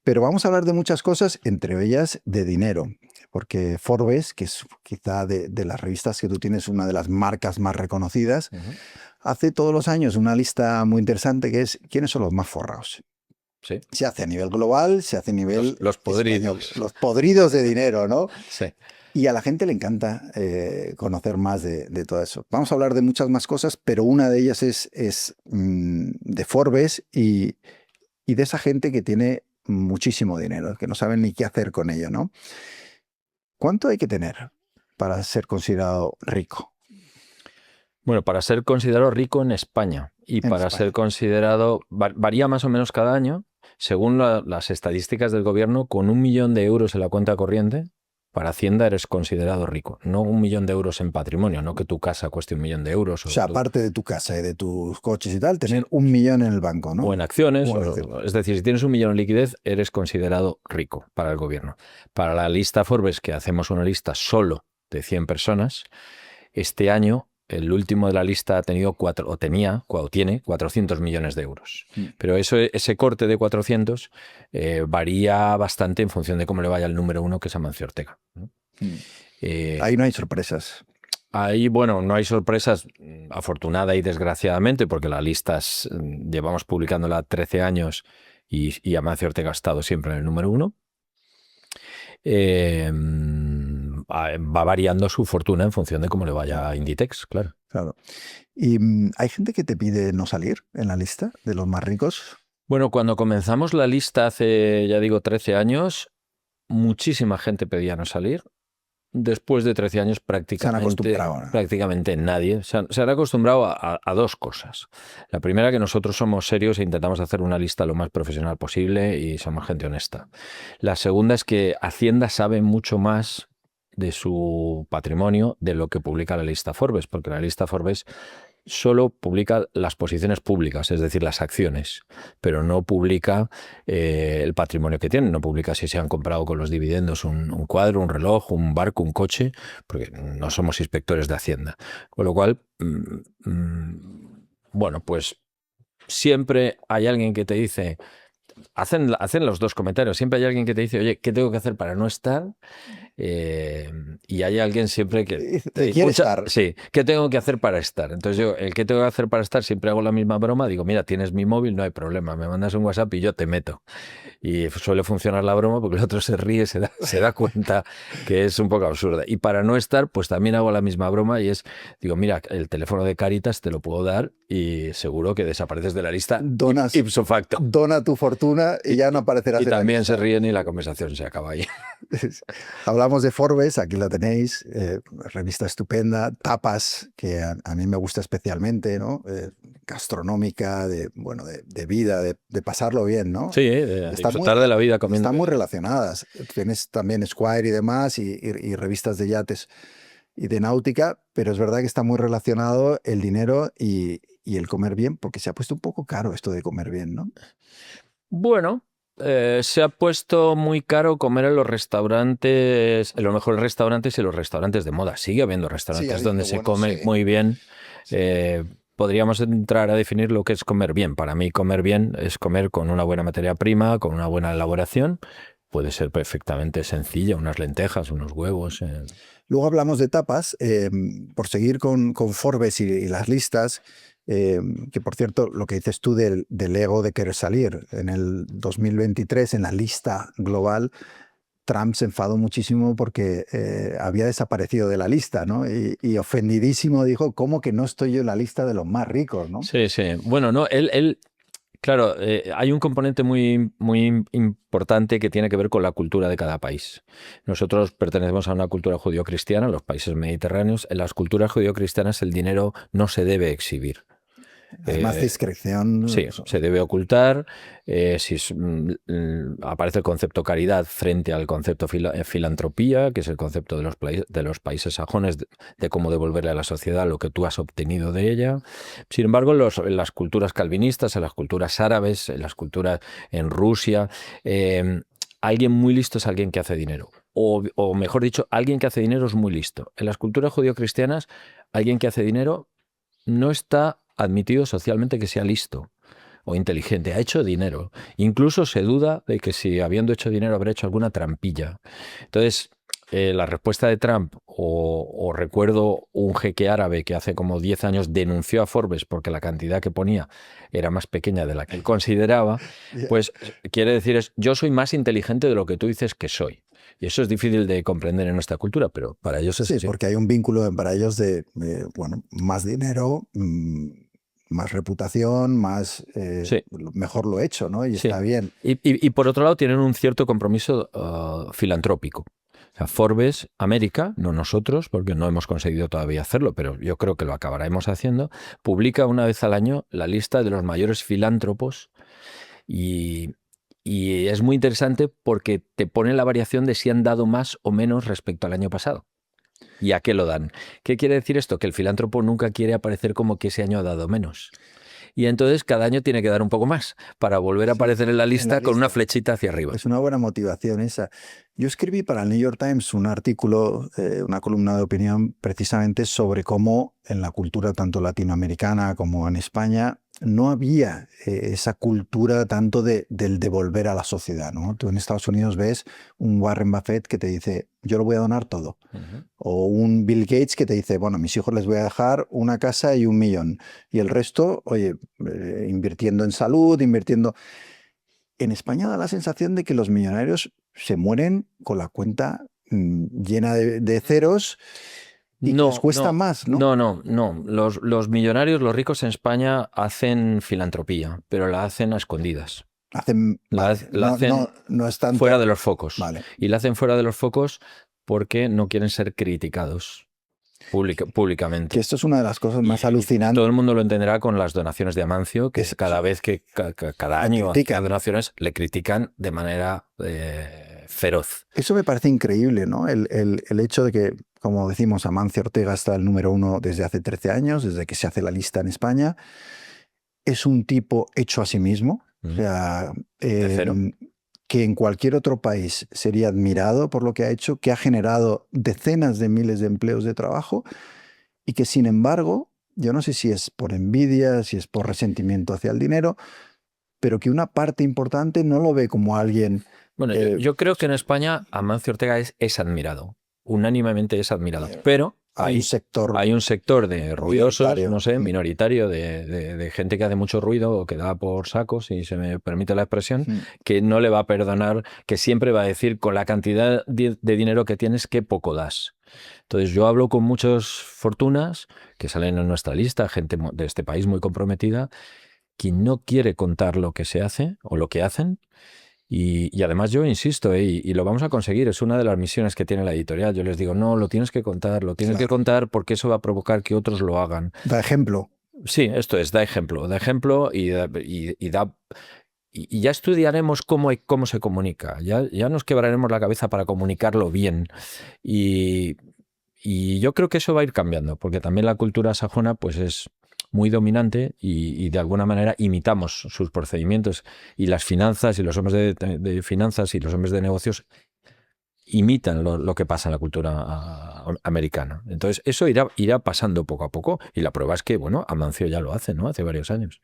Pero vamos a hablar de muchas cosas, entre ellas de dinero, porque Forbes, que es quizá de las revistas que tú tienes, una de las marcas más reconocidas, hace todos los años una lista muy interesante que es ¿quiénes son los más forrados? Sí. Se hace a nivel global, se hace a nivel Los podridos. español, los podridos de dinero, ¿no? Sí. Y a la gente le encanta conocer más de todo eso. Vamos a hablar de muchas más cosas, pero una de ellas es de Forbes y de esa gente que tiene muchísimo dinero, que no saben ni qué hacer con ello, ¿no? ¿Cuánto hay que tener para ser considerado rico? Bueno, para ser considerado rico en España y En para España. ser considerado, varía más o menos cada año, según las estadísticas del gobierno, con 1 millón de euros en la cuenta corriente, para Hacienda eres considerado rico. No 1 millón de euros en patrimonio, no que tu casa cueste 1 millón de euros. O sea, aparte de tu casa y de tus coches y tal, tener Sí. 1 millón en el banco, ¿no? O en acciones. O en acciones. Es decir, si tienes 1 millón en liquidez, eres considerado rico para el gobierno. Para la lista Forbes, que hacemos una lista solo de 100 personas, este año el último de la lista tiene 400 millones de euros. Pero ese corte de 400 varía bastante en función de cómo le vaya el número uno, que es Amancio Ortega, ¿no? Ahí no hay sorpresas. Ahí, bueno, no hay sorpresas, afortunada y desgraciadamente, porque la lista llevamos publicándola 13 años y Amancio Ortega ha estado siempre en el número uno. Va variando su fortuna en función de cómo le vaya a Inditex, claro. Claro. ¿Y hay gente que te pide no salir en la lista de los más ricos? Bueno, cuando comenzamos la lista hace, ya digo, 13 años, muchísima gente pedía no salir. Después de 13 años Se han acostumbrado, ¿no? prácticamente nadie. Se han acostumbrado a dos cosas. La primera, que nosotros somos serios e intentamos hacer una lista lo más profesional posible y somos gente honesta. La segunda es que Hacienda sabe mucho más de su patrimonio de lo que publica la lista Forbes, porque la lista Forbes solo publica las posiciones públicas, es decir, las acciones, pero no publica el patrimonio que tienen, no publica si se han comprado con los dividendos un cuadro, un reloj, un barco, un coche, porque no somos inspectores de Hacienda. Con lo cual, bueno, pues siempre hay alguien que te dice, hacen los dos comentarios, siempre hay alguien que te dice, oye, ¿qué tengo que hacer para no estar? Y hay alguien siempre que quiere estar. Sí, ¿qué tengo que hacer para estar? Entonces yo, el que tengo que hacer para estar, siempre hago la misma broma, digo, mira, tienes mi móvil, no hay problema, me mandas un WhatsApp y yo te meto. Y suele funcionar la broma porque el otro se ríe, se da cuenta que es un poco absurda. Y para no estar, pues también hago la misma broma y digo, mira, el teléfono de Cáritas te lo puedo dar y seguro que desapareces de la lista ipso facto. Dona tu fortuna y ya no aparecerás en la lista. Y también se ríen y la conversación se acaba ahí. Hablamos de Forbes, aquí la tenéis, revista estupenda, tapas, que a mí me gusta especialmente, ¿no? Gastronómica, de vida, de pasarlo bien, ¿no? Sí, de disfrutar de la vida comiendo. Están muy relacionadas. Tienes también Esquire y demás, y revistas de yates y de náutica, pero es verdad que está muy relacionado el dinero y el comer bien, porque se ha puesto un poco caro esto de comer bien, ¿no? Bueno, se ha puesto muy caro comer en los restaurantes, en los mejores restaurantes y los restaurantes de moda. Sigue habiendo restaurantes donde se come muy bien. Sí. Podríamos entrar a definir lo que es comer bien. Para mí comer bien es comer con una buena materia prima, con una buena elaboración. Puede ser perfectamente sencilla, unas lentejas, unos huevos. Luego hablamos de tapas, por seguir con Forbes y las listas, que por cierto, lo que dices tú del ego de querer salir, en el 2023, en la lista global, Trump se enfadó muchísimo porque había desaparecido de la lista, ¿no? Y ofendidísimo dijo, ¿cómo que no estoy yo en la lista de los más ricos, ¿no? Sí, sí. Bueno, no, él claro, hay un componente muy, muy importante que tiene que ver con la cultura de cada país. Nosotros pertenecemos a una cultura judío-cristiana, los países mediterráneos. En las culturas judío-cristianas el dinero no se debe exhibir. Hay más discreción. Sí, se debe ocultar. Aparece el concepto caridad frente al concepto filantropía, que es el concepto de los países sajones de cómo devolverle a la sociedad lo que tú has obtenido de ella. Sin embargo, en las culturas calvinistas, en las culturas árabes, en las culturas en Rusia, alguien muy listo es alguien que hace dinero. O mejor dicho, alguien que hace dinero es muy listo. En las culturas judío-cristianas, alguien que hace dinero no está admitido socialmente que sea listo. o inteligente, ha hecho dinero. Incluso se duda de que si habiendo hecho dinero habrá hecho alguna trampilla. Entonces, la respuesta de Trump, o recuerdo un jeque árabe que hace como 10 años denunció a Forbes porque la cantidad que ponía era más pequeña de la que él consideraba, pues quiere decir yo soy más inteligente de lo que tú dices que soy. Y eso es difícil de comprender en nuestra cultura, pero para ellos es Sí, así. porque hay un vínculo para ellos de bueno, más dinero, más reputación, más Sí. mejor lo hecho, ¿no? Y Sí. está bien. Y por otro lado tienen un cierto compromiso filantrópico. O sea, Forbes América, no nosotros, porque no hemos conseguido todavía hacerlo, pero yo creo que lo acabaremos haciendo, publica una vez al año la lista de los mayores filántropos y es muy interesante porque te pone la variación de si han dado más o menos respecto al año pasado. ¿Y a qué lo dan? ¿Qué quiere decir esto? Que el filántropo nunca quiere aparecer como que ese año ha dado menos. Y entonces cada año tiene que dar un poco más para volver a aparecer en la lista con una flechita hacia arriba. Es una buena motivación esa. Yo escribí para el New York Times un artículo, una columna de opinión, precisamente sobre cómo en la cultura tanto latinoamericana como en España no había esa cultura tanto del devolver a la sociedad, ¿no? Tú en Estados Unidos ves un Warren Buffett que te dice, yo lo voy a donar todo. O un Bill Gates que te dice, bueno, a mis hijos les voy a dejar una casa y 1 millón. Y el resto, oye, invirtiendo en salud, invirtiendo... En España da la sensación de que los millonarios se mueren con la cuenta llena de ceros y que les cuesta más, ¿no? No. Los millonarios, los ricos en España hacen filantropía, pero la hacen a escondidas. La hacen no es tanto... fuera de los focos. Vale. Y la hacen fuera de los focos porque no quieren ser criticados públicamente. Que esto es una de las cosas más alucinantes. Todo el mundo lo entenderá con las donaciones de Amancio, que cada vez que cada año hace donaciones le critican de manera feroz. Eso me parece increíble, ¿no? El hecho de que, como decimos, Amancio Ortega está el número 1 desde hace 13 años, desde que se hace la lista en España. Es un tipo hecho a sí mismo. O sea, que en cualquier otro país sería admirado por lo que ha hecho, que ha generado decenas de miles de empleos de trabajo y que, sin embargo, yo no sé si es por envidia, si es por resentimiento hacia el dinero, pero que una parte importante no lo ve como alguien... Bueno, yo creo que en España Amancio Ortega es admirado, unánimemente es admirado, pero hay un sector de ruidosos, no sé, minoritario, de gente que hace mucho ruido o que da por sacos, si se me permite la expresión, que no le va a perdonar, que siempre va a decir con la cantidad de dinero que tienes, qué poco das. Entonces yo hablo con muchas fortunas que salen en nuestra lista, gente de este país muy comprometida, que no quiere contar lo que se hace o lo que hacen. Y además yo insisto, y lo vamos a conseguir, es una de las misiones que tiene la editorial. Yo les digo, no, lo tienes que contar porque eso va a provocar que otros lo hagan. Da ejemplo. Sí, esto es, da ejemplo y ya estudiaremos cómo se comunica, ya nos quebraremos la cabeza para comunicarlo bien. Y yo creo que eso va a ir cambiando, porque también la cultura sajona pues es muy dominante y de alguna manera imitamos sus procedimientos, y las finanzas y los hombres de finanzas y los hombres de negocios imitan lo que pasa en la cultura americana. Entonces eso irá pasando poco a poco, y la prueba es que, bueno, Amancio ya lo hace, ¿no? Hace varios años.